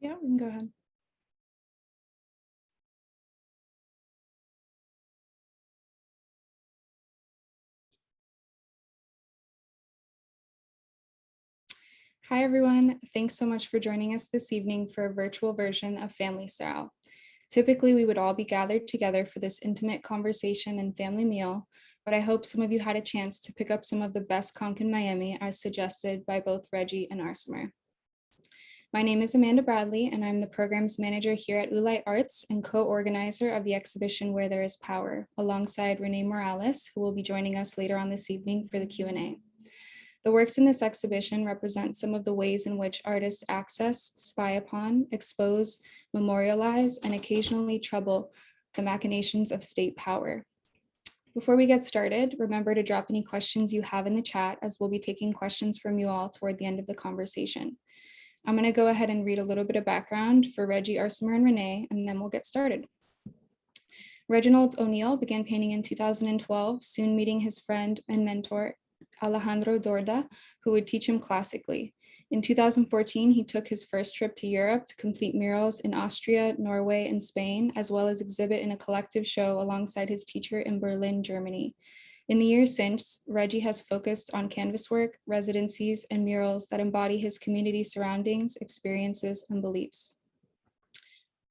Yeah, we can go ahead. Hi, everyone. Thanks so much for joining us this evening for a virtual version of Family Style. Typically, we would all be gathered together for this intimate conversation and family meal, but I hope some of you had a chance to pick up some of the best conch in Miami as suggested by both Reggie and Arsimmer. My name is Amanda Bradley, and I'm the programs manager here at Ulite Arts and co-organizer of the exhibition Where There Is Power, alongside Renee Morales, who will be joining us later on this evening for the Q&A. The works in this exhibition represent some of the ways in which artists access, spy upon, expose, memorialize, and occasionally trouble the machinations of state power. Before we get started, remember to drop any questions you have in the chat, as we'll be taking questions from you all toward the end of the conversation. I'm going to go ahead and read a little bit of background for Reggie, Arsimmer, and Renee, and then we'll get started. Reginald O'Neill began painting in 2012, soon meeting his friend and mentor, Alejandro Dorda, who would teach him classically. In 2014, he took his first trip to Europe to complete murals in Austria, Norway, and Spain, as well as exhibit in a collective show alongside his teacher in Berlin, Germany. In the years since, Reggie has focused on canvas work, residencies, and murals that embody his community surroundings, experiences, and beliefs.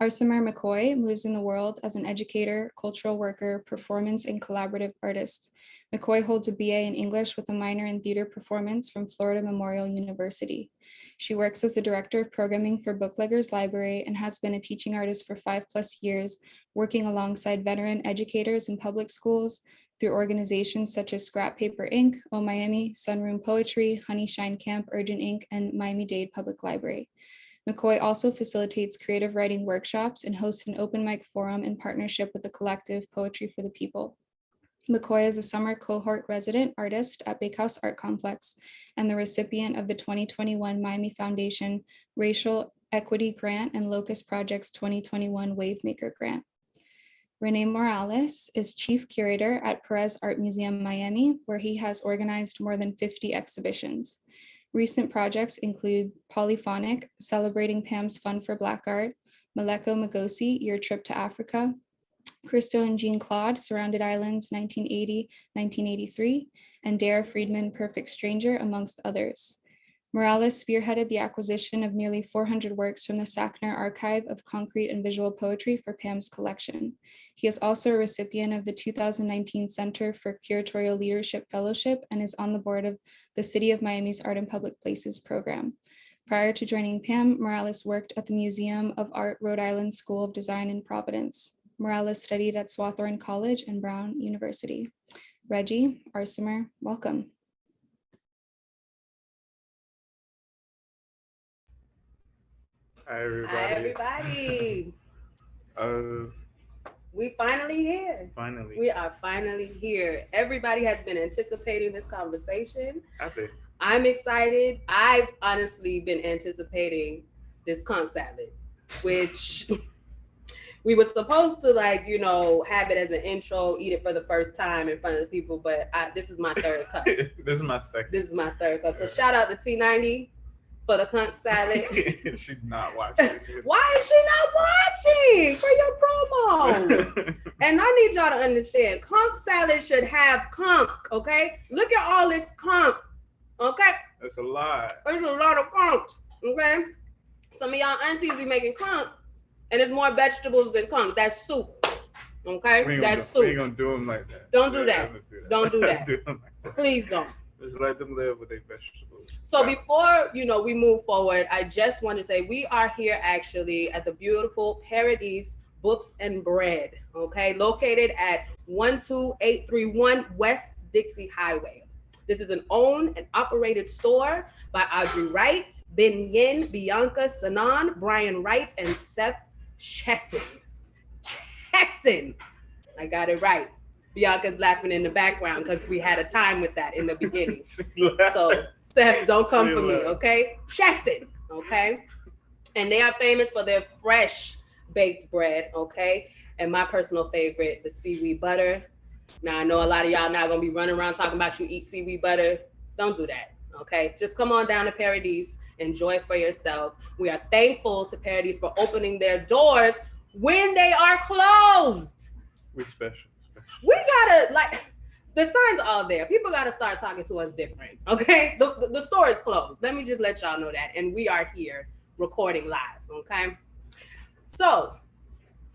Arsimmer McCoy moves in the world as an educator, cultural worker, performance, and collaborative artist. McCoy holds a BA in English with a minor in theater performance from Florida Memorial University. She works as the director of programming for Bookleggers Library and has been a teaching artist for 5+ years, working alongside veteran educators in public schools through organizations such as Scrap Paper Inc., O Miami, Sunroom Poetry, Honey Shine Camp, Urgent Inc., and Miami-Dade Public Library. McCoy also facilitates creative writing workshops and hosts an open mic forum in partnership with the collective Poetry for the People. McCoy is a summer cohort resident artist at Bakehouse Art Complex and the recipient of the 2021 Miami Foundation Racial Equity Grant and Locust Project's 2021 Wavemaker Grant. Renee Morales is chief curator at Perez Art Museum, Miami, where he has organized more than 50 exhibitions. Recent projects include Polyphonic, Celebrating Pam's Fun for Black Art, Maleko Magosi, Your Trip to Africa, Christo and Jean Claude, Surrounded Islands, 1980-1983, and Dara Friedman, Perfect Stranger, amongst others. Morales spearheaded the acquisition of nearly 400 works from the Sackner Archive of Concrete and Visual Poetry for Pam's collection. He is also a recipient of the 2019 Center for Curatorial Leadership Fellowship and is on the board of the City of Miami's Art in Public Places program. Prior to joining Pam, Morales worked at the Museum of Art Rhode Island School of Design in Providence. Morales studied at Swarthmore College and Brown University. Reggie, Arsimmer, welcome. Hi, everybody. Hi, everybody. We finally here. Finally. We are finally here. Everybody has been anticipating this conversation. Happy. I'm excited. I've honestly been anticipating this conch salad, which we were supposed to have it as an intro, eat it for the first time in front of the people, but this is my third cup. This is my second. This is my third cup. So shout out to T90 for the conch salad. She's not watching. Why is she not watching for your promo? And I need y'all to understand, conch salad should have conch, okay? Look at all this conch, okay? That's a lot. There's a lot of conch, okay? Some of y'all aunties be making conch, and there's more vegetables than conch. That's soup, okay? That's soup. We ain't gonna do them like that. Don't do that. Don't do that. Please don't. Just let them live with their vegetables. So before we move forward, I just want to say we are here actually at the beautiful Paradise Books and Bread, okay, located at 12831 West Dixie Highway. This is an owned and operated store by Audrey Wright, Ben Yin, Bianca Sanan, Brian Wright, and Seth Chesson. I got it right. Bianca's laughing in the background because we had a time with that in the beginning. So, Seth, don't come for me, okay? Chesson, okay? And they are famous for their fresh baked bread, okay? And my personal favorite, the seaweed butter. Now, I know a lot of y'all not going to be running around talking about you eat seaweed butter. Don't do that, Okay, just come on down to Paradise, enjoy it for yourself. We are thankful to Paradise for opening their doors when they are closed. We special. We gotta, like, the signs are all there. People gotta start talking to us different. Okay, the store is closed. Let me just let y'all know that, and we are here recording live. Okay, so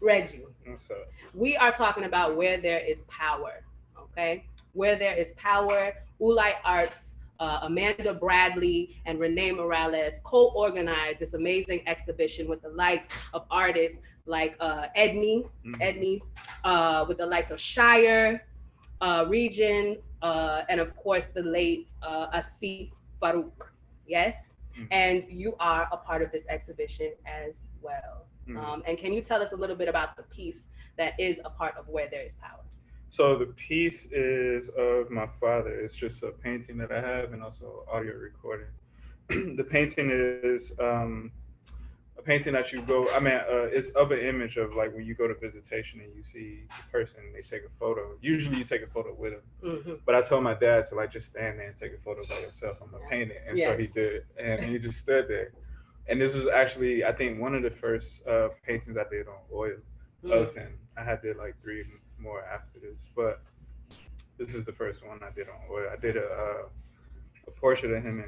Reggie, What's up? we are talking about where there is power. Okay, where there is power. Ulai Arts, Amanda Bradley and Renee Morales co-organized this amazing exhibition with the likes of artists like Edney, with the likes of Shire, Regions, and of course the late Asif Farouk. Yes, and you are a part of this exhibition as well. And can you tell us a little bit about the piece that is a part of Where There Is Power? So the piece is of my father. It's just a painting that I have and also audio recording. The painting is a painting that you go, it's of an image of like when you go to visitation and you see the person, they take a photo. Usually you take a photo with them. But I told my dad to like just stand there and take a photo by yourself. I'm gonna paint it. And so he did. And he just stood there. And this is actually, I think, one of the first paintings I did on oil of him. I had did like 3 more after this, but this is the first one I did on oil. I did a portrait of him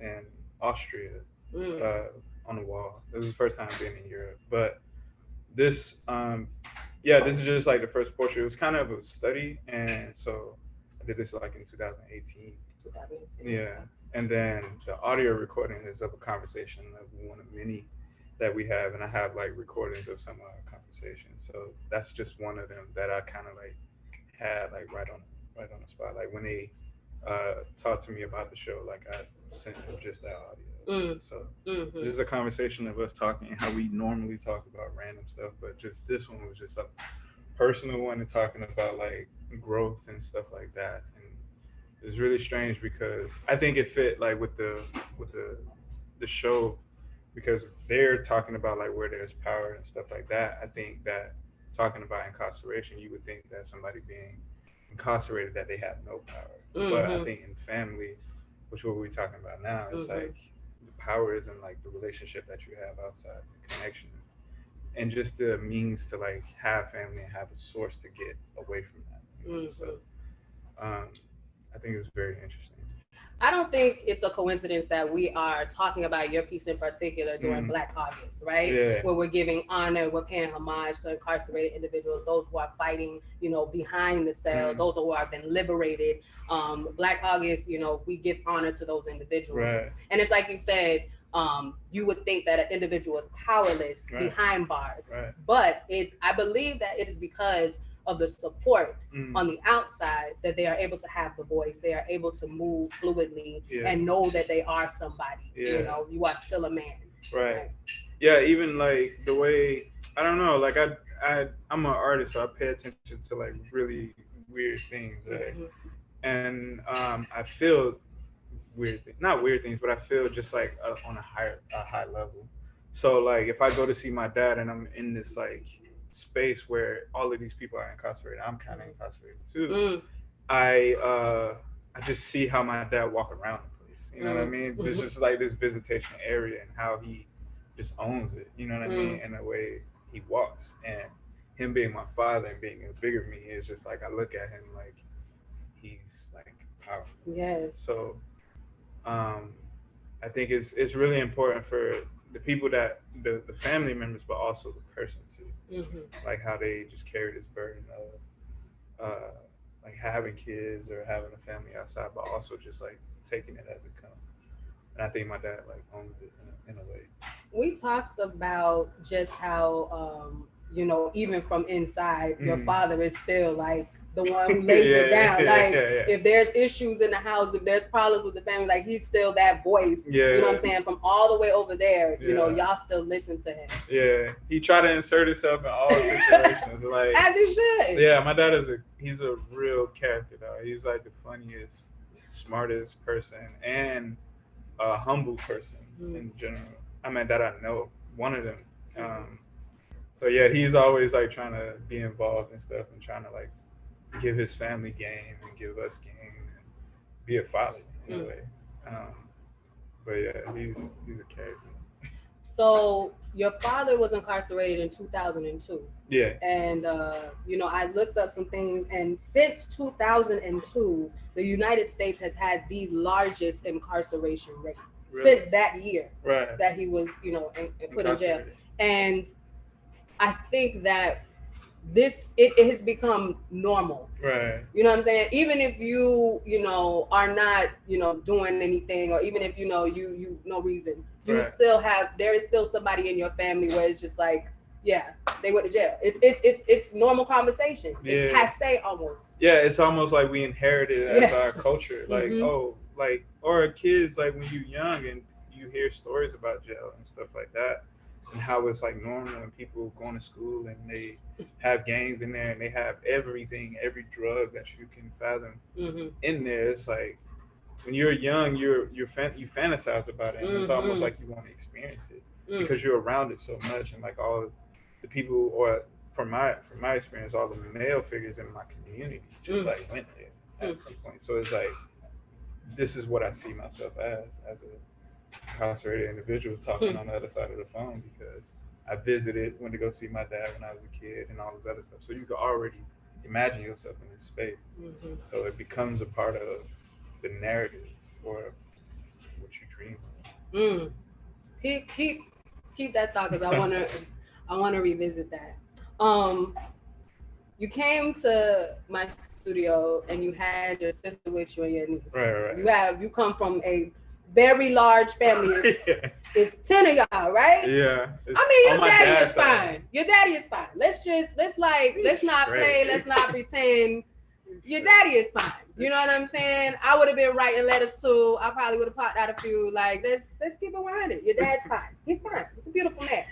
in Austria on the wall. This was the first time being in Europe, but this this is just like the first portrait. It was kind of a study, and so I did this like in 2018. Yeah, and then the audio recording is of a conversation of one of many that we have, and I have like recordings of some of our conversations. So that's just one of them that I kind of like had like right on the spot. Like when they talked to me about the show, like I sent them just that audio. So this is a conversation of us talking how we normally talk about random stuff, but just this one was just a personal one and talking about like growth and stuff like that. And it was really strange because I think it fit like with the show, because they're talking about like where there's power and stuff like that. I think that talking about incarceration, you would think that somebody being incarcerated that they have no power. But I think in family, which what we're talking about now, it's like the power isn't like the relationship that you have outside, the connections, and just the means to like have family and have a source to get away from that. You know? So I think it's very interesting. I don't think it's a coincidence that we are talking about your piece in particular during Black August, right? Yeah. Where we're giving honor, we're paying homage to incarcerated individuals, those who are fighting, behind the cell, those who have been liberated. Black August, we give honor to those individuals. Right. And it's like you said, you would think that an individual is powerless behind bars. Right. But I believe that it is because of the support on the outside that they are able to have the voice, they are able to move fluidly and know that they are somebody. You are still a man. Right. Yeah, even like the way, I don't know, like I'm an artist, so I pay attention to like really weird things, right? And I feel not weird things, but I feel just like on a high level. So like if I go to see my dad and I'm in this like space where all of these people are incarcerated, I'm kind of incarcerated too. I just see how my dad walk around the place. You know what I mean? There's just like this visitation area and how he just owns it. You know what I mean? And the way he walks, and him being my father and being bigger than me, is just like I look at him like he's like powerful. Yes. So I think it's really important for the people that the family members, but also the person too. Like how they just carry this burden of like having kids or having a family outside, but also just like taking it as it comes. And I think my dad like owns it in a way. We talked about just how even from inside, your father is still like the one who lays it down. If there's issues in the house, if there's problems with the family, like he's still that voice. You know what I'm saying? From all the way over there, y'all still listen to him. Yeah, he tried to insert himself in all situations, like as he should. Yeah, my dad he's a real character though. He's like the funniest, smartest person, and a humble person in general. I mean that I know, one of them. So yeah, he's always like trying to be involved in stuff and trying to like give his family game and give us game. And be a father in a way. But yeah, he's a character. So your father was incarcerated in 2002. Yeah. And, I looked up some things, and since 2002, the United States has had the largest incarceration rate since that year that he was, put in jail. And I think that it has become normal. Right. You know what I'm saying? Even if you are not, doing anything, or even if, you no reason, you still there is still somebody in your family where it's just like, yeah, they went to jail. It's normal conversation. Yeah. It's passe almost. Yeah, it's almost like we inherited it as our culture. Like, or kids, like when you're young and you hear stories about jail and stuff like that, and how it's like normal when people going to school and they have gangs in there and they have everything, every drug that you can fathom in there. It's like when you're young, you fantasize about it, and it's almost like you want to experience it because you're around it so much, and like all the people, or from my experience, all the male figures in my community just like went there at some point. So it's like, this is what I see myself as a incarcerated individual talking on the other side of the phone, because I went to go see my dad when I was a kid and all this other stuff. So you can already imagine yourself in this space. So it becomes a part of the narrative or what you dream of. Keep that thought, because I wanna revisit that. You came to my studio and you had your sister with you and your niece. Right. You come from a very large family. It's 10 of y'all, right? Yeah. I mean, your daddy is fine. Your daddy is fine. Let's not play. Let's not pretend. Your daddy is fine. You know what I'm saying? I would have been writing letters too. I probably would have popped out a few. Like, let's keep it 100. Your dad's fine. He's fine. He's a beautiful man.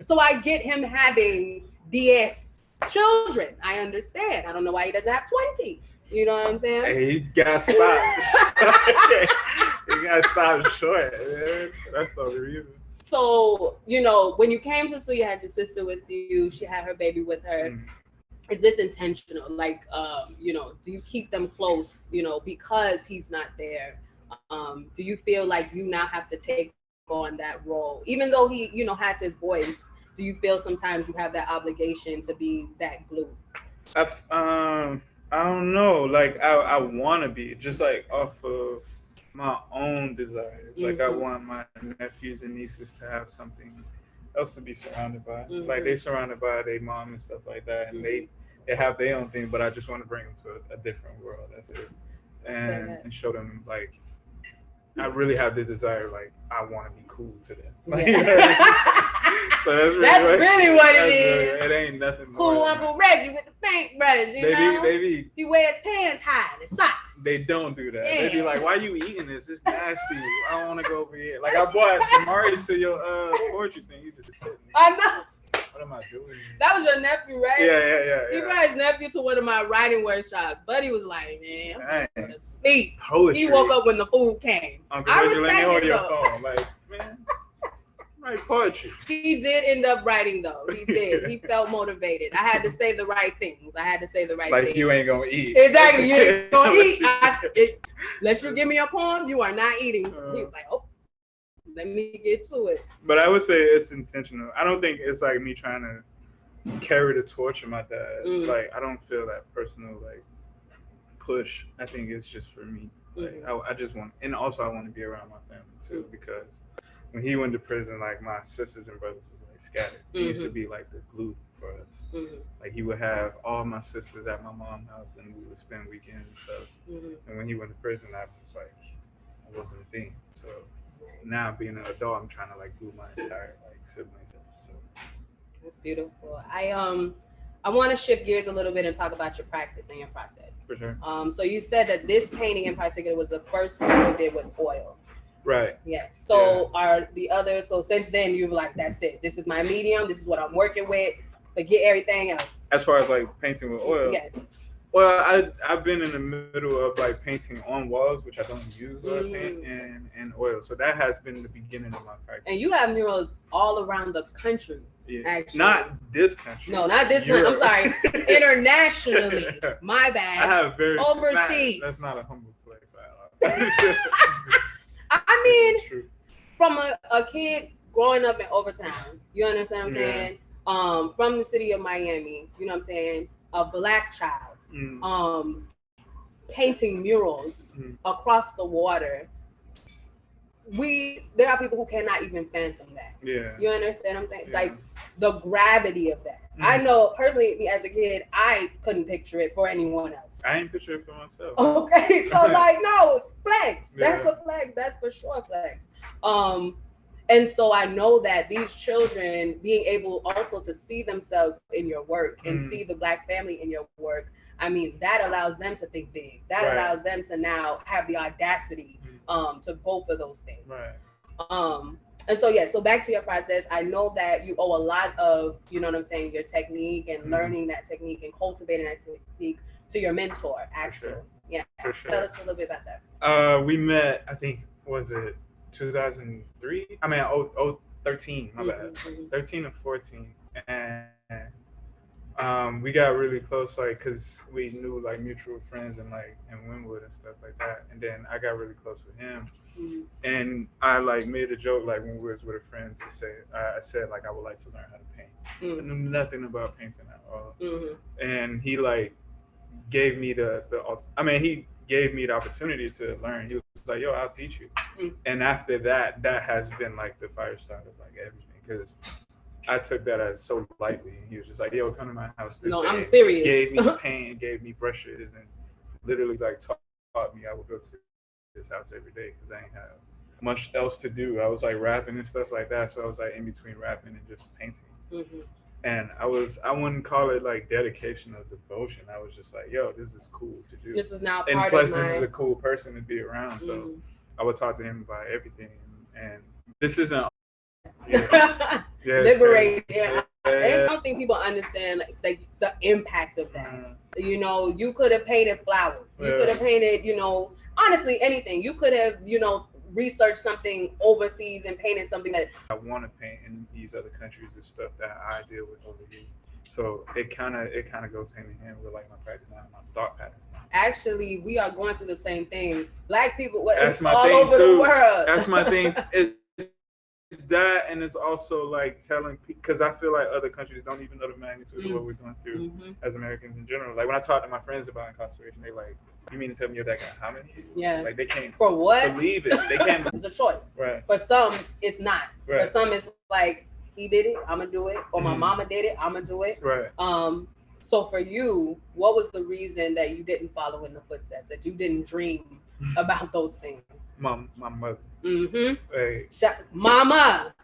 So I get him having DS children. I understand. I don't know why he doesn't have 20. You know what I'm saying? Hey, he got stopped. He got stopped short. Man. That's the only reason. So, when you came to school, you had your sister with you. She had her baby with her. Is this intentional? Like, do you keep them close, because he's not there? Do you feel like you now have to take on that role? Even though he, has his voice, do you feel sometimes you have that obligation to be that glue? I don't know. Like, I want to be, just like off of my own desires. Like, I want my nephews and nieces to have something else to be surrounded by. Like, they surrounded by their mom and stuff like that, and they have their own thing, but I just want to bring them to a different world. That's it. And show them, like, I really have the desire, like, I want to be cool to them. Like, so that's really what it is. It ain't nothing more. Cool Uncle Reggie with the paintbrush, you know? He wears pants high and socks. They don't do that. They be like, why you eating this? It's nasty. I don't want to go over here. Like, I bought Damari to your poetry thing. You just sitting there. I know. What am I doing? That was your nephew, right? Yeah. He brought his nephew to one of my writing workshops. Buddy was like, man, I'm going to sleep. Poetry. He woke up when the food came. Uncle Reggie, let me hold your phone. Like, man, write poetry. He did end up writing, though. He did. He felt motivated. I had to say the right things. Like, you ain't going to eat. Exactly. You ain't going to eat. Unless you give me a poem, you are not eating. He was like, oh. Let me get to it. But I would say it's intentional. I don't think it's like me trying to carry the torch of my dad. Like, I don't feel that personal, like, push. I think it's just for me. Like, I just want, and also I want to be around my family too, because when he went to prison, like, my sisters and brothers were like scattered. He used to be like the glue for us. Like, he would have all my sisters at my mom's house, and we would spend weekends and stuff. And when he went to prison, I was like, I wasn't a thing. So now being an adult, I'm trying to like glue my entire like siblings up. So that's beautiful. I want to shift gears a little bit and talk about your practice and your process. For sure. So you said that this painting in particular was the first one you did with oil. Right. Yeah. So are the others? So since then you've like, that's it. This is my medium. This is what I'm working with. Forget everything else. As far as like painting with oil. Yes. Well, I've been in the middle of like painting on walls, which I don't use paint and oil. So that has been the beginning of my practice. And you have murals all around the country. Yeah. Actually. Not this country. No, not this one. I'm sorry. Internationally. My I bad. have very Overseas. That's not a humble place. I mean, from a kid growing up in Overtown, you understand what I'm saying? From the city of Miami, you know what I'm saying? A black child, painting murals across the water. There are people who cannot even fathom that. Yeah. You understand what I'm saying? Like the gravity of that. I know personally, me as a kid, I couldn't picture it for anyone else. I ain't picture it for myself. Okay, so like, no, flex. That's a flex. That's for sure flex. And so I know that these children being able also to see themselves in your work and see the Black family in your work, I mean, that allows them to think big. That allows them to now have the audacity to go for those things. Right. And so, so back to your process, I know that you owe a lot of, you know what I'm saying, your technique and learning that technique and cultivating that technique to your mentor, actually. Sure. Yeah. Tell us a little bit about that. We met, I think, was it 2003? I mean, 13, my bad. 13 or 14. And we got really close, like, because we knew, like, mutual friends in Wynwood and stuff like that. And then I got really close with him. And I like made a joke like when we was with a friend to say I said like I would like to learn how to paint. I knew nothing about painting at all. And he like gave me he gave me the opportunity to learn. He was like, "Yo, I'll teach you." And after that has been like the fire start of like everything, because I took that as so lightly. He was just like, "Yo, come to my house." I'm serious. Gave me paint, gave me brushes, and literally like taught me. I would go to this house every day because I ain't have much else to do. I was like rapping and stuff like that, so I was like in between rapping and just painting. And I wouldn't call it like dedication or devotion. I was just like, yo, this is cool to do. This is now and part plus of my... this is a cool person to be around. So I would talk to him about everything. And this isn't liberated. I don't think people understand like the impact of that. You know, you could have painted flowers. You could have painted, you know, honestly, anything. You could have, you know, researched something overseas and painted something that I want to paint in these other countries is stuff that I deal with over here. So it kind of goes hand in hand with like my practice now, my thought patterns. Actually, we are going through the same thing. Black people, that's my all thing over too. The world. That's my thing. It's that, and it's also like telling, because I feel like other countries don't even know the magnitude of what we're going through as Americans in general. Like when I talk to my friends about incarceration, they like, "You mean to tell me your dad got how many?" Yeah. Like they can't for what believe it. They can't. It's a choice. Right. For some, it's not. Right. For some, it's like he did it, I'm gonna do it, or my mama did it, I'm gonna do it. Right. So for you, what was the reason that you didn't follow in the footsteps, that you didn't dream about those things? My mother. Hey. Mama.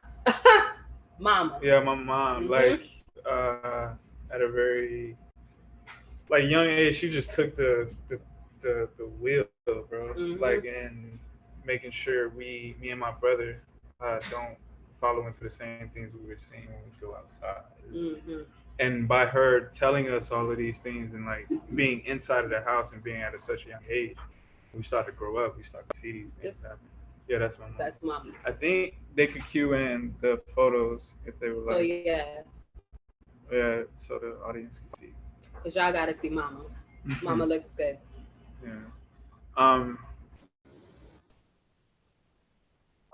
Mama. Yeah, my mom. Like at a very like young age, she just took the wheel, bro. Like, and making sure me and my brother don't follow into the same things we were seeing when we go outside. And by her telling us all of these things and like being inside of the house and being at such a young age, we start to grow up. We start to see these things happen. Yeah, that's my mom. That's mom. I think they could cue in the photos if they were so like. Yeah, so the audience can see. Cause y'all gotta see mama. Mama looks good. Yeah.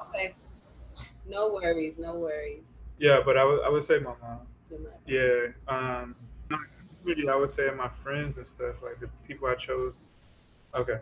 Okay. No worries. Yeah, but I would say my mom. Yeah. Really, I would say my friends and stuff, like the people I chose. Okay.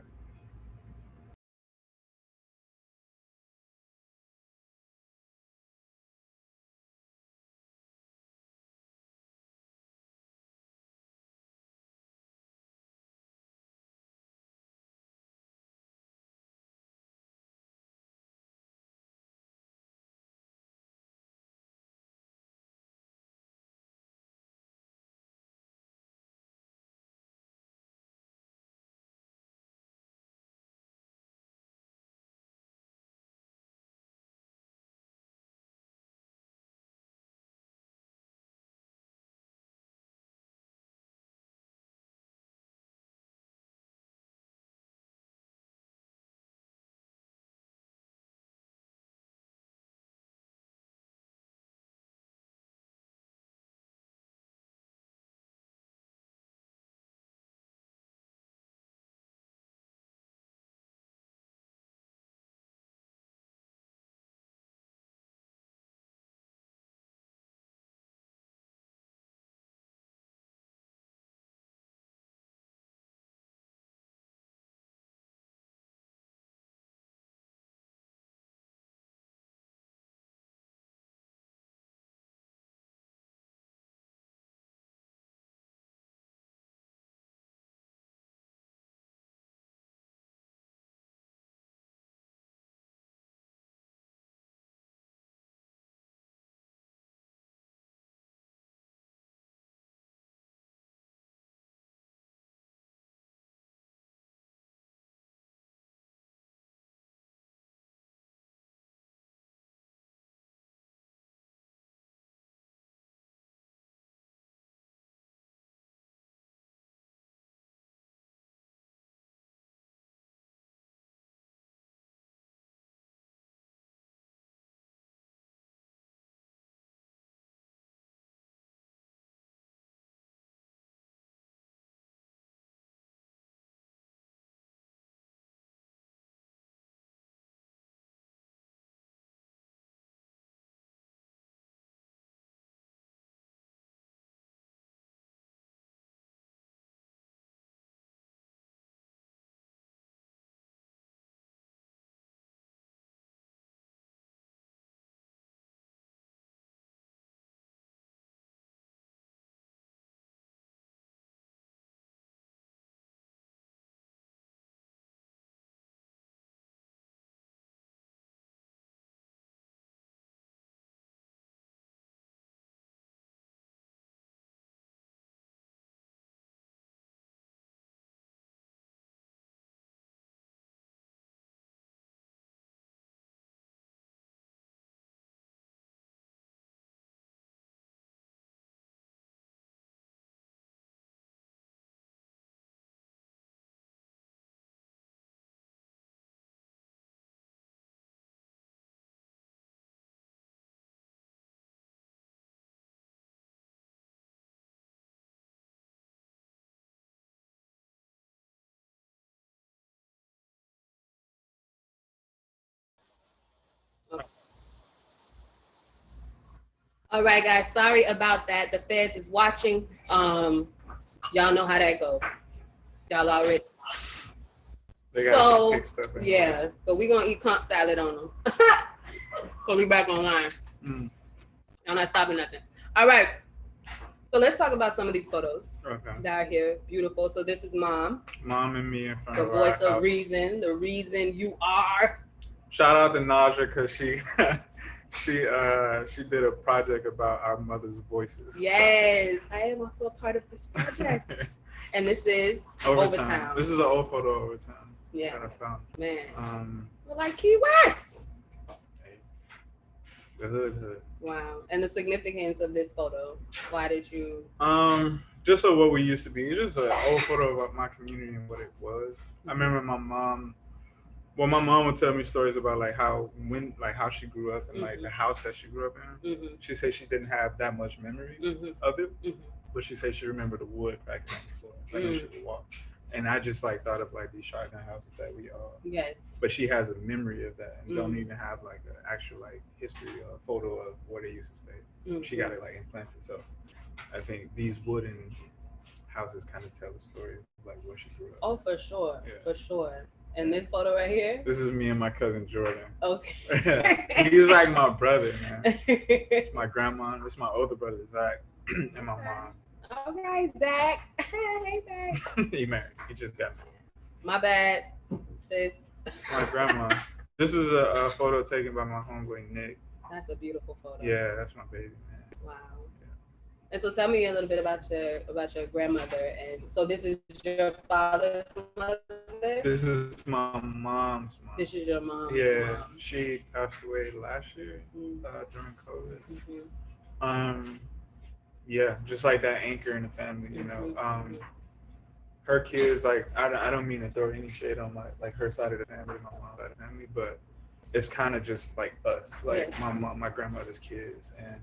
All right, guys. Sorry about that. The feds is watching. Y'all know how that goes. Y'all already. So yeah, but we gonna eat conch salad on them. So we back online. I'm not stopping nothing. All right. So let's talk about some of these photos that are here. Beautiful. So this is mom. Mom and me in front the of voice our of house. reason, the reason you are. Shout out to Naja because she did a project about our mother's voices. Yes, I am also a part of this project. And this is Overtown. This is an old photo of Overtown. Yeah. That I found. Man. We're like Key West. The hood. Wow. And the significance of this photo. Why did you? Just so what we used to be. It's just an old photo of my community and what it was. I remember my mom would tell me stories about like how she grew up and like the house that she grew up in. She said she didn't have that much memory of it, but she said she remembered the wood back then before, like when she would walk. And I just like thought of like these shotgun houses that we all. Yes. But she has a memory of that and don't even have like an actual like history or photo of where they used to stay. She got it like implanted. So I think these wooden houses kind of tell the story of like where she grew up. Oh, for sure. Yeah. For sure. And this photo right here? This is me and my cousin Jordan. Okay. He's like my brother, man. It's my grandma. It's my older brother, Zach, and my mom. All right, Zach. Hey, Zach. He married. He just got married. My bad, sis. My grandma. This is a photo taken by my homeboy, Nick. That's a beautiful photo. Yeah, that's my baby, man. Wow. And so tell me a little bit about your grandmother. And so this is your father's mother? This is my mom's mom. This is your mom's mom. She passed away last year during COVID. Yeah, just like that anchor in the family, you know. Her kids, like, I don't mean to throw any shade on like her side of the family, my mom's side of the family, but it's kind of just like us, like my grandmother's kids and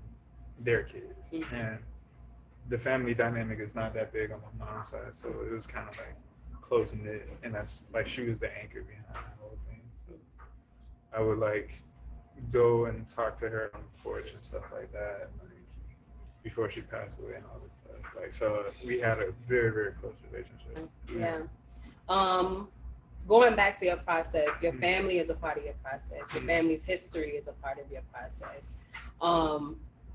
their kids, and the family dynamic is not that big on my mom's side, so it was kind of like close knit, and that's like she was the anchor behind the whole thing. So I would like go and talk to her on the porch and stuff like that, like, before she passed away and all this stuff. Like, so we had a very, very close relationship. Yeah. Going back to your process, your family is a part of your process. Your family's history is a part of your process.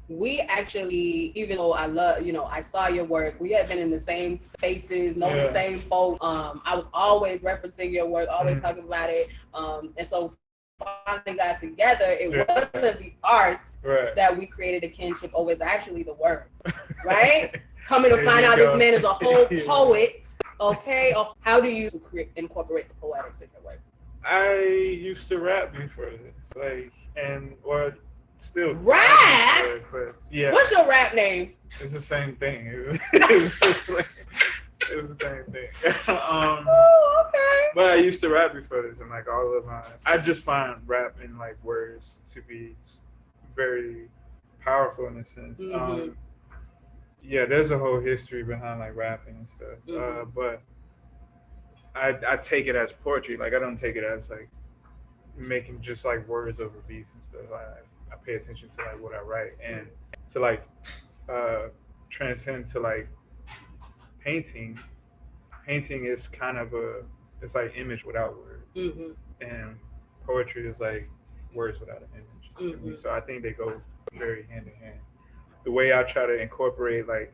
We actually, even though I love, I saw your work, we had been in the same spaces, know the same folk. I was always referencing your work, always talking about it. And so finally got together, it wasn't the art that we created a kinship over, it's actually the words, right? Coming to find out this man is a whole poet, okay? How do you incorporate the poetics in your work? I used to rap before this, or still rap, but yeah. What's your rap name? It's the same thing. It's the same thing. Okay. But I used to rap before this, and like all of I just find rap and like words to be very powerful in a sense. Yeah, there's a whole history behind like rapping and stuff. But I take it as poetry. Like I don't take it as like making just like words over beats and stuff. I pay attention to like what I write, and to like transcend to like painting is kind of it's like image without words, and poetry is like words without an image to me. So I think they go very hand in hand. The way I try to incorporate like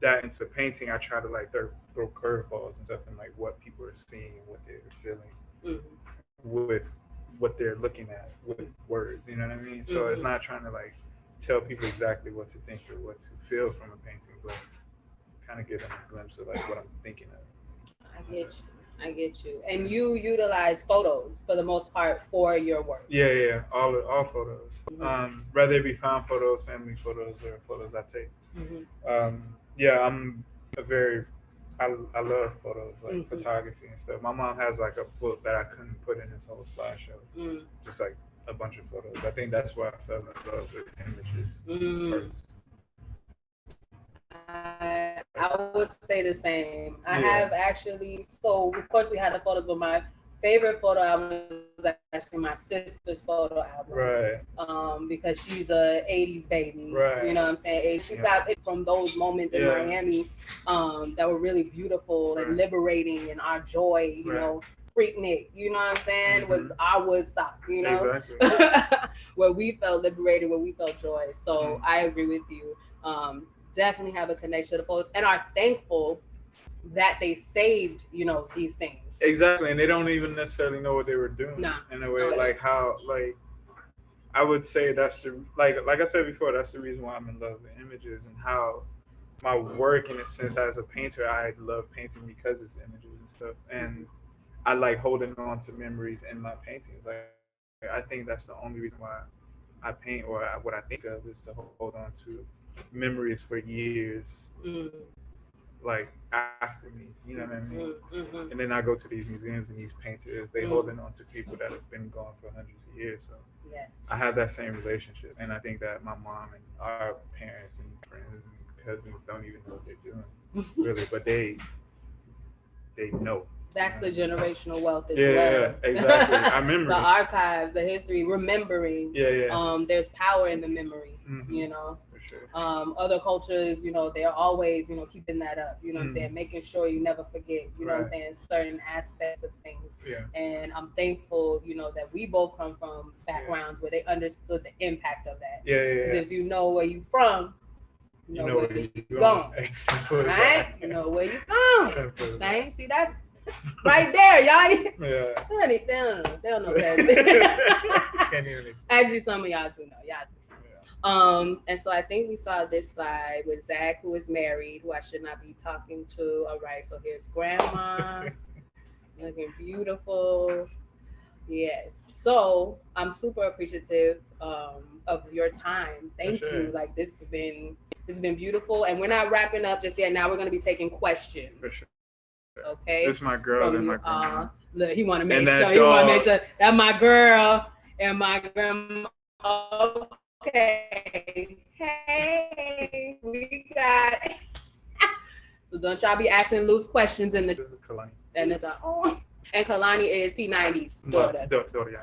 that into painting, I try to like throw curveballs and stuff, and like what people are seeing and what they're feeling with what they're looking at with words, you know what I mean? So it's not trying to like tell people exactly what to think or what to feel from a painting, but kind of give them a glimpse of like what I'm thinking of. I get you. And you utilize photos for the most part for your work. Yeah. All photos. Whether it be found photos, family photos, or photos I take. I'm I love photos, like photography and stuff. My mom has like a book that I couldn't put in this whole slideshow. Just like a bunch of photos. I think that's why I fell in love with images first. I would say the same. I have actually, so of course we had the photos, but my favorite photo album is actually my sister's photo album. Right. Because she's a 80s baby. Right. You know what I'm saying? She's got it from those moments in Miami that were really beautiful and liberating, and our joy, you know, Freaknik, you know what I'm saying, was our Woodstock, you know, where we felt liberated, where we felt joy. So I agree with you. Definitely have a connection to the photos and are thankful that they saved, you know, these things. Exactly, and they don't even necessarily know what they were doing in a way, like how, like, I would say that's the, like I said before, that's the reason why I'm in love with images, and how my work, in a sense, as a painter, I love painting because it's images and stuff, and I like holding on to memories in my paintings. Like, I think that's the only reason why I paint, or what I think of is to hold on to memories for years, like after me, you know what I mean? And then I go to these museums, and these painters, they holding on to people that have been gone for hundreds of years. So I have that same relationship, and I think that my mom and our parents and friends and cousins don't even know what they're doing, really, but they know. That's the generational wealth as well. Yeah, exactly. I remember the archives, the history, remembering. There's power in the memory, you know. For sure. Other cultures, you know, they're always, you know, keeping that up, you know what I'm saying, making sure you never forget, you know what I'm saying, certain aspects of things. And I'm thankful, you know, that we both come from backgrounds where they understood the impact of that. Because if you know where you from, you know where you going. Right? You know where you going. Right? See, that's right there, y'all. They don't know that. Actually, some of y'all do know. Y'all do. And so I think we saw this slide with Zach, who is married, who I should not be talking to. All right, so here's grandma, looking beautiful. Yes. So I'm super appreciative of your time. Thank you. Like, this has been beautiful. And we're not wrapping up just yet. Now we're gonna be taking questions. For sure. Okay. It's my girl and my grandma. Look, he want to make sure. He want to make sure that my girl and my grandma. Okay. Hey, we got. So don't y'all be asking loose questions in the. This is Kalani. And it's and Kalani is T90's daughter.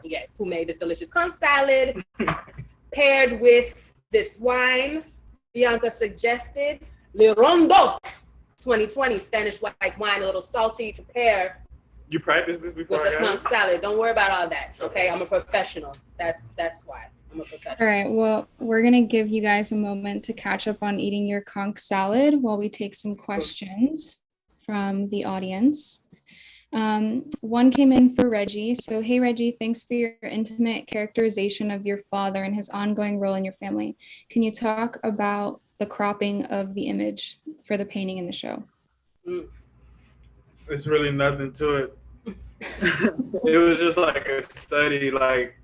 Yes, who made this delicious conch salad paired with this wine. Bianca suggested Lirondo 2020 Spanish white wine, a little salty to pair. You practiced this before with the conch salad. Don't worry about all that. Okay, I'm a professional. That's why I'm a professional. All right. Well, we're gonna give you guys a moment to catch up on eating your conch salad while we take some questions from the audience. One came in for Reggie. So, hey Reggie, thanks for your intimate characterization of your father and his ongoing role in your family. Can you talk about the cropping of the image for the painting in the show? It's really nothing to it. It was just like a study. Like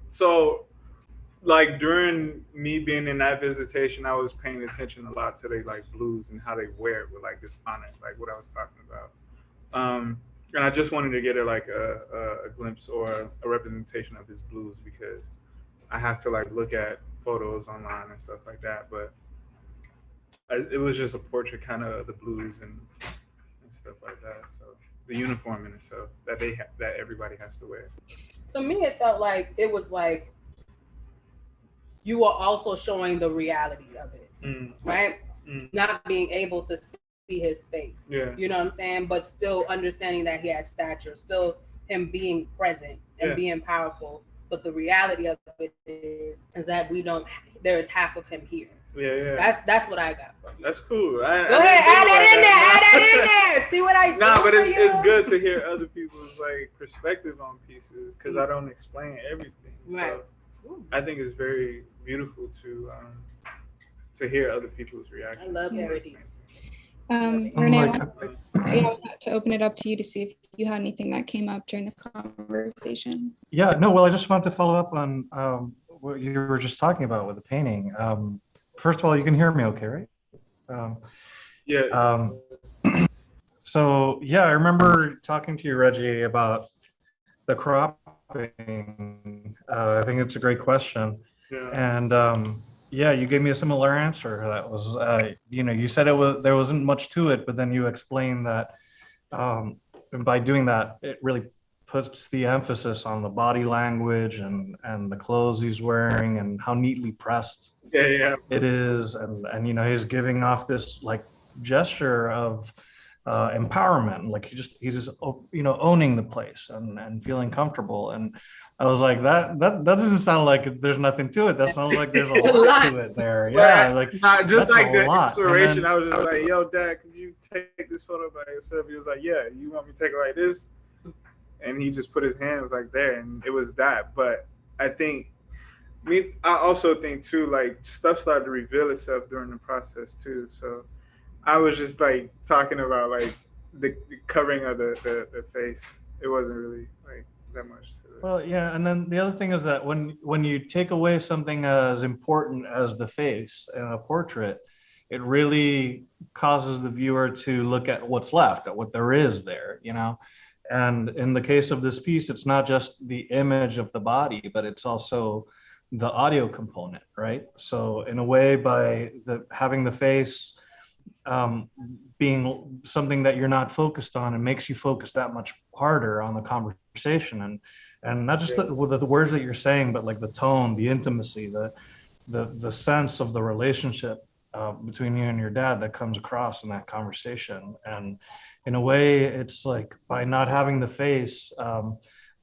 during me being in that visitation, I was paying attention a lot to like blues and how they wear it with like this honor, like what I was talking about. And I just wanted to get a glimpse or a representation of his blues, because I have to like look at photos online and stuff like that. But it was just a portrait kind of the blues and stuff like that. So the uniform in itself that that everybody has to wear. To me, it felt like it was like you were also showing the reality of it, right? Not being able to see his face, you know what I'm saying? But still understanding that he has stature, still him being present and being powerful. But the reality of it is that there is half of him here. That's what I got from you. That's cool. Go ahead, add that in there. See what I do. But it's good to hear other people's like perspective on pieces, because I don't explain everything. Right. So I think it's very beautiful to hear other people's reactions. I love parodies. Renee, I want to open it up to you to see if you had anything that came up during the conversation. Yeah, no, well, I just wanted to follow up on what you were just talking about with the painting. First of all, you can hear me okay, right? So, yeah, I remember talking to you, Reggie, about the cropping. I think it's a great question. And yeah, you gave me a similar answer. That was, you said there wasn't much to it, but then you explained that by doing that, it really puts the emphasis on the body language and the clothes he's wearing and how neatly pressed it is, and you know, he's giving off this like gesture of empowerment, like he's just you know, owning the place and feeling comfortable. And I was like, that doesn't sound like there's nothing to it. That sounds like there's a lot to it there. Yeah, like not just that's like a the lot. inspiration. Then, I was just like, yo, Dad, could you take this photo by yourself? He was like, yeah, you want me to take it like this? And he just put his hands like there, and it was that. But I think I also think too, like, stuff started to reveal itself during the process too. So I was just like talking about like the covering of the face. It wasn't really like that much to it. well, yeah, and then the other thing is that when you take away something as important as the face in a portrait, it really causes the viewer to look at what's left, at what there is there, you know. And in the case of this piece, it's not just the image of the body, but it's also the audio component, right? So in a way, by having the face being something that you're not focused on, it makes you focus that much harder on the conversation, and not just with the words that you're saying, but like the tone, the intimacy, the sense of the relationship between you and your dad that comes across in that conversation. And in a way, it's like by not having the face,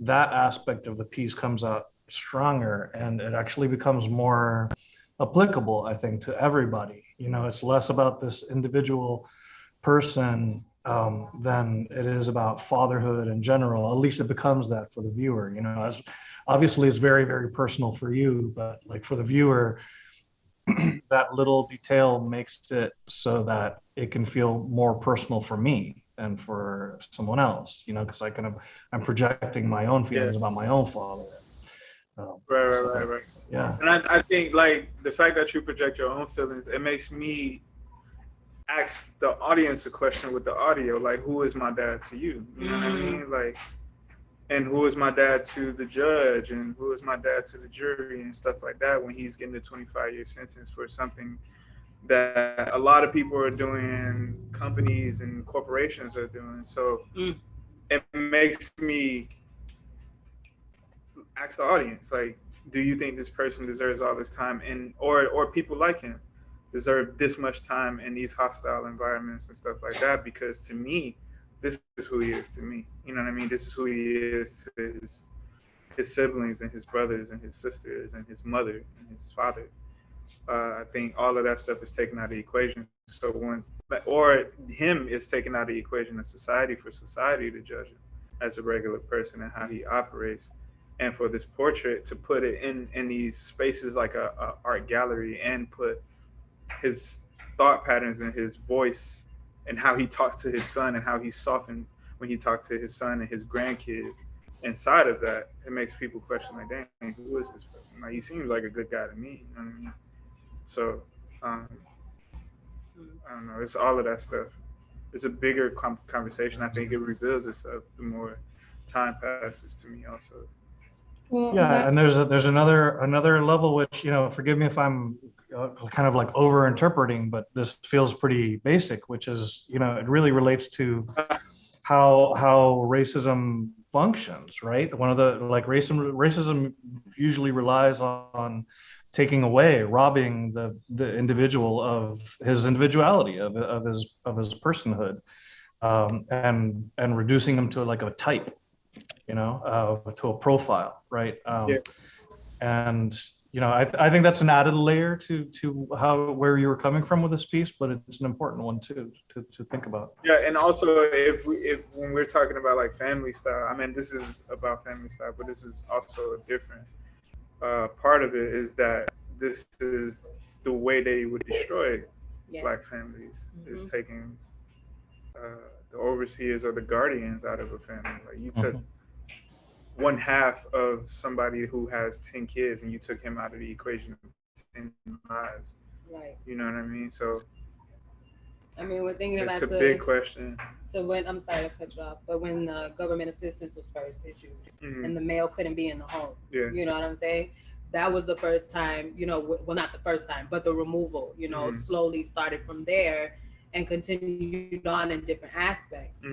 that aspect of the piece comes out stronger, and it actually becomes more applicable, I think, to everybody. You know, it's less about this individual person than it is about fatherhood in general. At least it becomes that for the viewer. You know, as obviously it's very, very personal for you, but like for the viewer, that little detail makes it so that it can feel more personal for me and for someone else, you know, because I'm projecting my own feelings about my own father. Right. Yeah. And I think like the fact that you project your own feelings, it makes me ask the audience a question with the audio, like, who is my dad to you? You know what I mean? Like, and who is my dad to the judge, and who is my dad to the jury and stuff like that when he's getting a 25-year sentence for something that a lot of people are doing, companies and corporations are doing. So it makes me ask the audience, like, do you think this person deserves all this time, and or people like him deserve this much time in these hostile environments and stuff like that? Because to me, this is who he is to me. You know what I mean? This is who he is to his siblings and his brothers and his sisters and his mother and his father. I think all of that stuff is taken out of the equation. So or him is taken out of the equation in society for society to judge him as a regular person and how he operates. And for this portrait to put it in these spaces like a art gallery, and put his thought patterns and his voice and how he talks to his son and how he's softened when he talks to his son and his grandkids inside of that, it makes people question, like, dang, who is this person? Like, he seems like a good guy to me. You know what I mean? So I don't know. It's all of that stuff. It's a bigger conversation. I think it reveals itself the more time passes to me also. Well, yeah, and there's another level, which, you know, forgive me if I'm kind of like over interpreting, but this feels pretty basic, which is, you know, it really relates to how racism functions, right? One of the, like, racism usually relies on taking away, robbing the individual of his individuality, of his personhood, and reducing him to like a type, you know, to a profile, right? And you know, I think that's an added layer to where you were coming from with this piece, but it's an important one too to think about. Yeah, and also if when we're talking about like family style, I mean, this is about family style, but this is also a different part of it, is that this is the way they would destroy Black families, is taking the overseers or the guardians out of a family. Like, you took one half of somebody who has 10 kids and you took him out of the equation of 10 lives. Right. You know what I mean? So I mean, we're thinking about it's a big question. So when, I'm sorry to cut you off, but when government assistance was first issued and the male couldn't be in the home, you know what I'm saying? That was the first time, you know, well, not the first time, but the removal, you know, slowly started from there and continued on in different aspects.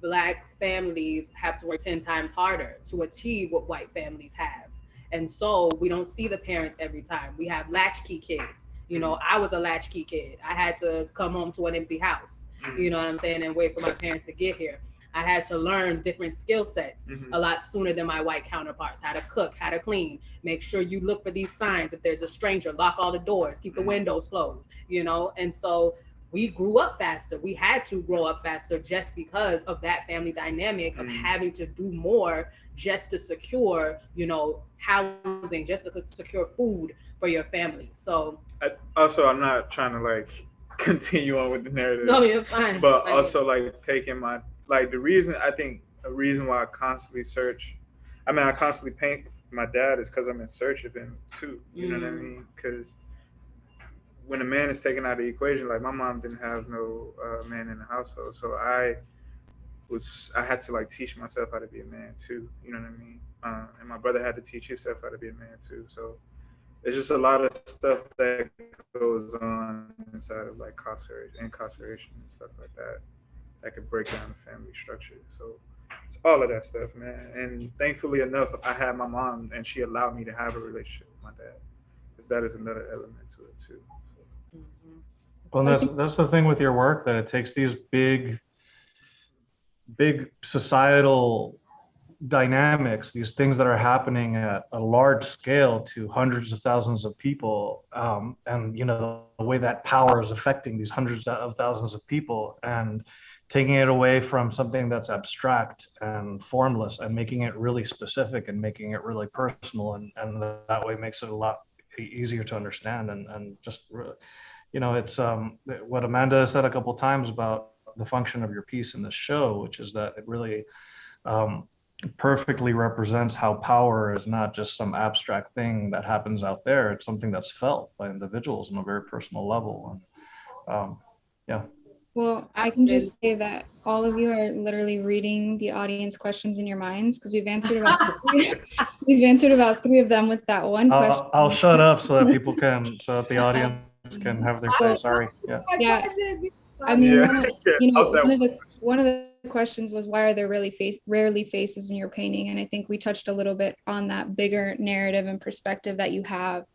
Black families have to work 10 times harder to achieve what white families have. And so we don't see the parents every time. We have latchkey kids. You know, I was a latchkey kid. I had to come home to an empty house, you know what I'm saying, and wait for my parents to get here. I had to learn different skill sets a lot sooner than my white counterparts. How to cook, how to clean, make sure you look for these signs. If there's a stranger, lock all the doors, keep the windows closed, you know? And so we grew up faster. We had to grow up faster just because of that family dynamic of having to do more just to secure, you know, housing, just to secure food for your family. So I'm not trying to like continue on with the narrative. No, you're fine. But also like taking my, like the reason, I think a reason why I constantly search, I constantly paint my dad is because I'm in search of him too. You know what I mean? Because when a man is taken out of the equation, like my mom didn't have no man in the household, so I had to like teach myself how to be a man too. You know what I mean? And my brother had to teach himself how to be a man too. So it's just a lot of stuff that goes on inside of like incarceration and stuff like that that could break down the family structure. So it's all of that stuff, man. And thankfully enough, I had my mom, and she allowed me to have a relationship with my dad, because that is another element to it too. Well, that's the thing with your work, that it takes these big societal dynamics, these things that are happening at a large scale to hundreds of thousands of people, and you know the way that power is affecting these hundreds of thousands of people, and taking it away from something that's abstract and formless and making it really specific and making it really personal, and that way makes it a lot easier to understand, and just, you know, it's what Amanda said a couple times about the function of your piece in this show, which is that it really perfectly represents how power is not just some abstract thing that happens out there. It's something that's felt by individuals on a very personal level. And yeah. Well, I can just say that all of you are literally reading the audience questions in your minds, because we've answered about three of them with that one question. I'll shut up so that people can, so that the audience can have their say. Sorry. Yeah. I mean, one of the questions was, why are there rarely faces in your painting? And I think we touched a little bit on that bigger narrative and perspective that you have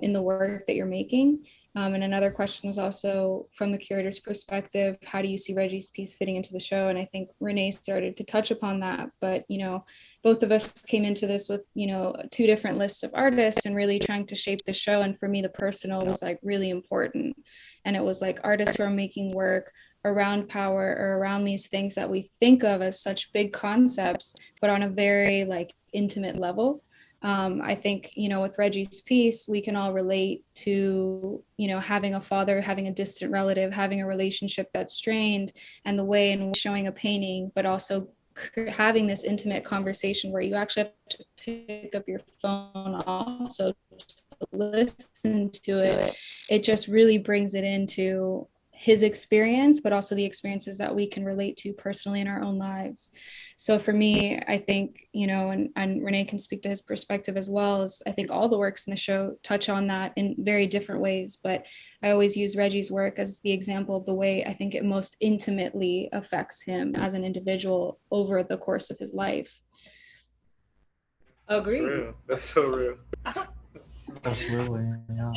in the work that you're making. And another question was also from the curator's perspective, how do you see Reggie's piece fitting into the show? And I think Renee started to touch upon that, but, you know, both of us came into this with, you know, two different lists of artists and really trying to shape the show. And for me, the personal was like really important. And it was like artists who are making work around power or around these things that we think of as such big concepts, but on a very like intimate level. I think, you know, with Reggie's piece, we can all relate to, you know, having a father, having a distant relative, having a relationship that's strained, and the way in which showing a painting, but also having this intimate conversation where you actually have to pick up your phone also to listen to it. It just really brings it into his experience, but also the experiences that we can relate to personally in our own lives. So for me, I think, you know, and Renee can speak to his perspective as well, as I think all the works in the show touch on that in very different ways. But I always use Reggie's work as the example of the way I think it most intimately affects him as an individual over the course of his life. Agree. That's so real. Absolutely, yeah.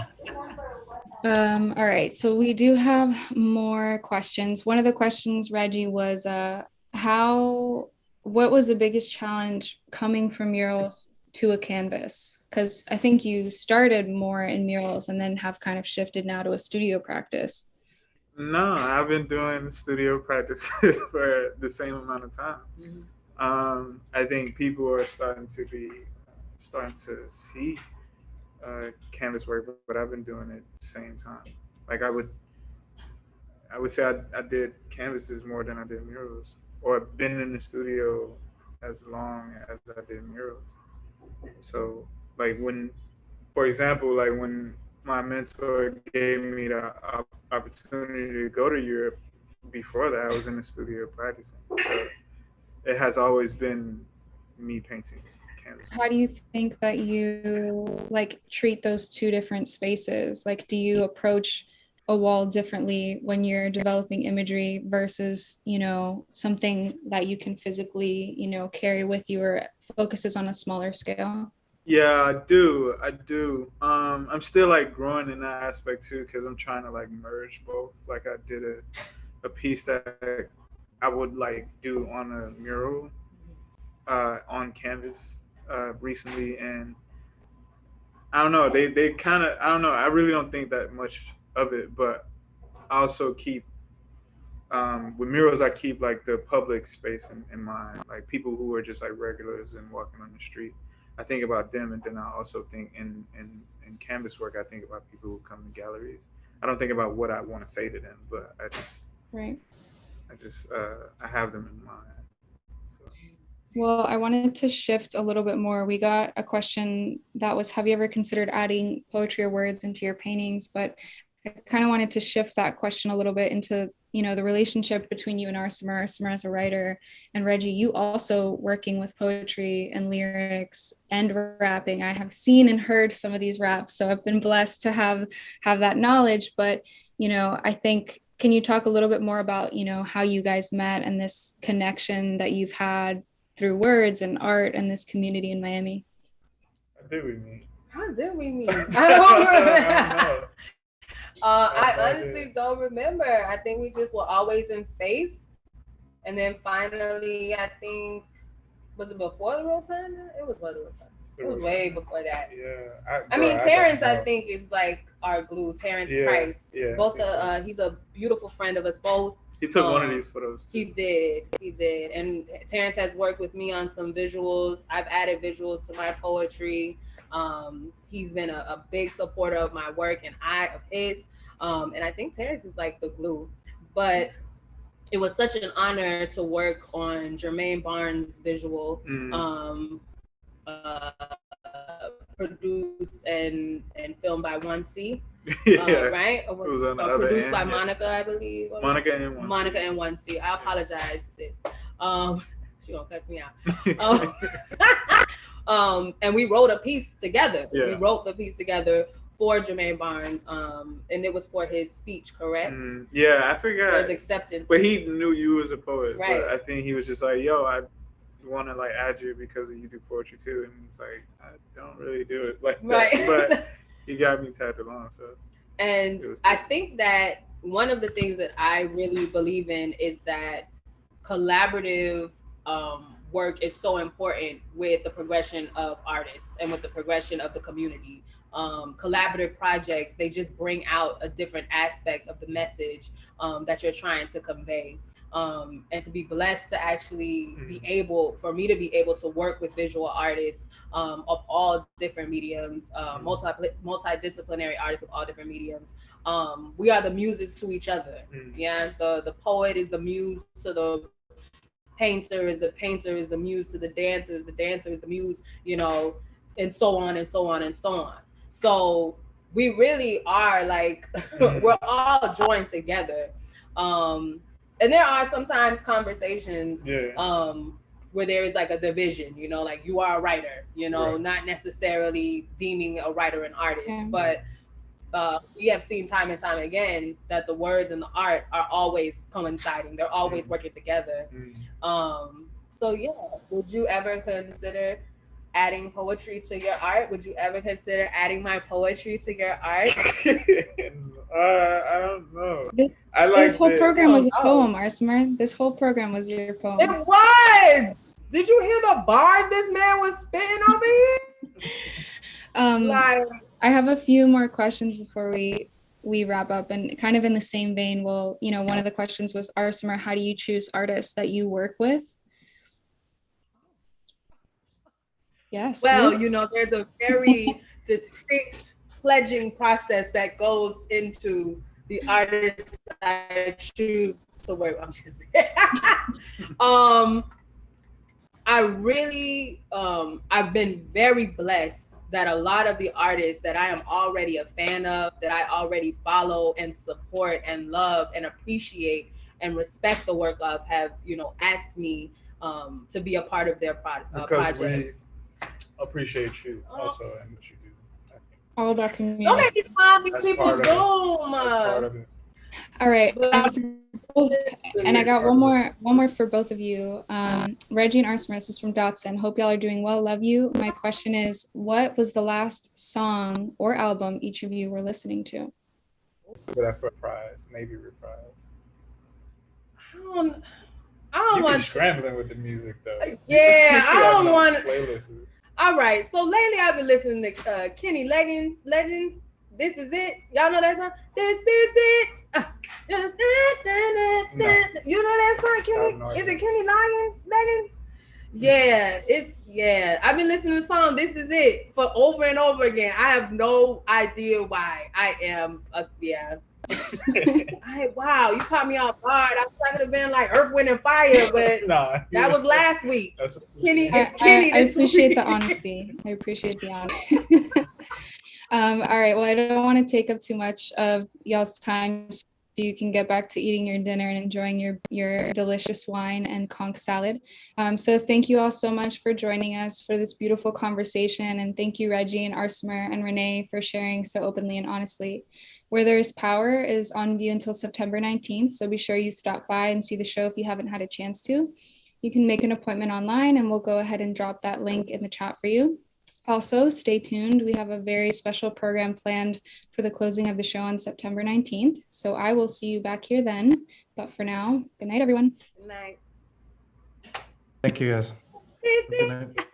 All right, so we do have more questions. One of the questions, Reggie, was what was the biggest challenge coming from murals to a canvas? Because I think you started more in murals and then have kind of shifted now to a studio practice. No, I've been doing studio practices for the same amount of time. I think people are starting to see canvas work, but I've been doing it at the same time. Like I would say I did canvases more than I did murals, or been in the studio as long as I did murals. So like for example, like when my mentor gave me the opportunity to go to Europe, before that I was in the studio practicing. So it has always been me painting canvas. How do you think that you like treat those two different spaces? Like, do you approach a wall differently when you're developing imagery versus, something that you can physically, carry with you or focuses on a smaller scale? Yeah, I do. I do. I'm still like growing in that aspect too, because I'm trying to like merge both. Like I did a piece that I would like do on a mural on canvas recently, and I don't know. They kind of, I don't know. I really don't think that much of it, but I also keep with murals. I keep like the public space in mind, like people who are just like regulars and walking on the street. I think about them, and then I also think in canvas work. I think about people who come to galleries. I don't think about what I want to say to them, but Right. I have them in mind. So. Well, I wanted to shift a little bit more. We got a question that was, have you ever considered adding poetry or words into your paintings? But I kind of wanted to shift that question a little bit into, the relationship between you and Arsimmer. Arsimmer as a writer, and Reggie, you also working with poetry and lyrics and rapping. I have seen and heard some of these raps, so I've been blessed to have that knowledge. But, I think, can you talk a little bit more about, how you guys met and this connection that you've had through words and art and this community in Miami? How did we meet? How did we meet? I don't know. I honestly don't remember. I think we just were always in space. And then finally, I think, was it before the real time? It was before the real time. It was way before that. Yeah. I mean, Terrence, I think, is like our glue. Terrence Price. Yeah. Both, he's a beautiful friend of us both. He took one of these photos. He did. And Terrence has worked with me on some visuals. I've added visuals to my poetry. He's been a big supporter of my work and I of his. And I think Terrence is like the glue. But it was such an honor to work on Jermaine Barnes' visual, produced and filmed by 1C. Right? It was produced by Monica, I believe. Monica and 1C. Monica and 1C. I apologize, sis. She gonna cuss me out. And we wrote a piece together. Yeah. We wrote the piece together for Jermaine Barnes, and it was for his speech, correct? Yeah, I forgot. For his acceptance. But he knew you was a poet. Right. But I think he was just like, yo, I want to like add you because you do poetry too. And it's like, I don't really do it like that. But he got me tagged along. So. And I think that one of the things that I really believe in is that collaborative work is so important with the progression of artists and with the progression of the community. Collaborative projects, they just bring out a different aspect of the message that you're trying to convey. And to be blessed to actually be able, for me to be able to work with visual artists of all different mediums, multidisciplinary artists of all different mediums. We are the muses to each other. Yeah, the poet is the muse to the painter, is the painter is the muse to the dancer is the muse, and so on and so on and so on. So we really are like, we're all joined together. And there are sometimes conversations where there is like a division, like you are a writer, not necessarily deeming a writer an artist, but we have seen time and time again that the words and the art are always coinciding. They're always working together. So yeah, would you ever consider adding poetry to your art? Would you ever consider adding my poetry to your art? I don't know. This whole program was a poem, Arsimmer. This whole program was your poem. It was! Did you hear the bars this man was spitting over here? I have a few more questions before we wrap up, and kind of in the same vein. Well, one of the questions was, Arsimmer, how do you choose artists that you work with? Yes. Well, there's a very distinct pledging process that goes into the artists I choose to work with. I'm just I really, I've been very blessed that a lot of the artists that I am already a fan of, that I already follow and support and love and appreciate and respect the work of, have, asked me to be a part of their projects. Appreciate you also and what you do. All about Don't community. make me find these That's people's part of it. Zoom. That's part of it. All right. But And I got one more for both of you. Reggie and Arsimmer, this is from Dotson. Hope y'all are doing well. Love you. My question is, what was the last song or album each of you were listening to? For that reprise, maybe reprise. I don't You be want. scrambling with the music though. Yeah, I don't have want. playlists. All right, so lately I've been listening to Kenny Legends. This is it. Y'all know that song? This is it. You know that song, Kenny? No Is idea. it Kenny Legends? Yeah. I've been listening to the song "This Is It" for over and over again. I have no idea why. Wow, you caught me off guard. I wish I could have been like Earth, Wind, and Fire, but that was last week. Kenny, it's Kenny. I appreciate week. the honesty. I appreciate the honesty. All right. Well, I don't want to take up too much of y'all's time, so you can get back to eating your dinner and enjoying your delicious wine and conch salad. So thank you all so much for joining us for this beautiful conversation. And thank you, Reggie and Arsimmer and Renee, for sharing so openly and honestly. Where There Is Power is on view until September 19th. So be sure you stop by and see the show if you haven't had a chance to. You can make an appointment online and we'll go ahead and drop that link in the chat for you. Also, stay tuned. We have a very special program planned for the closing of the show on September 19th. So I will see you back here then. But for now, good night, everyone. Good night. Thank you, guys. Good night.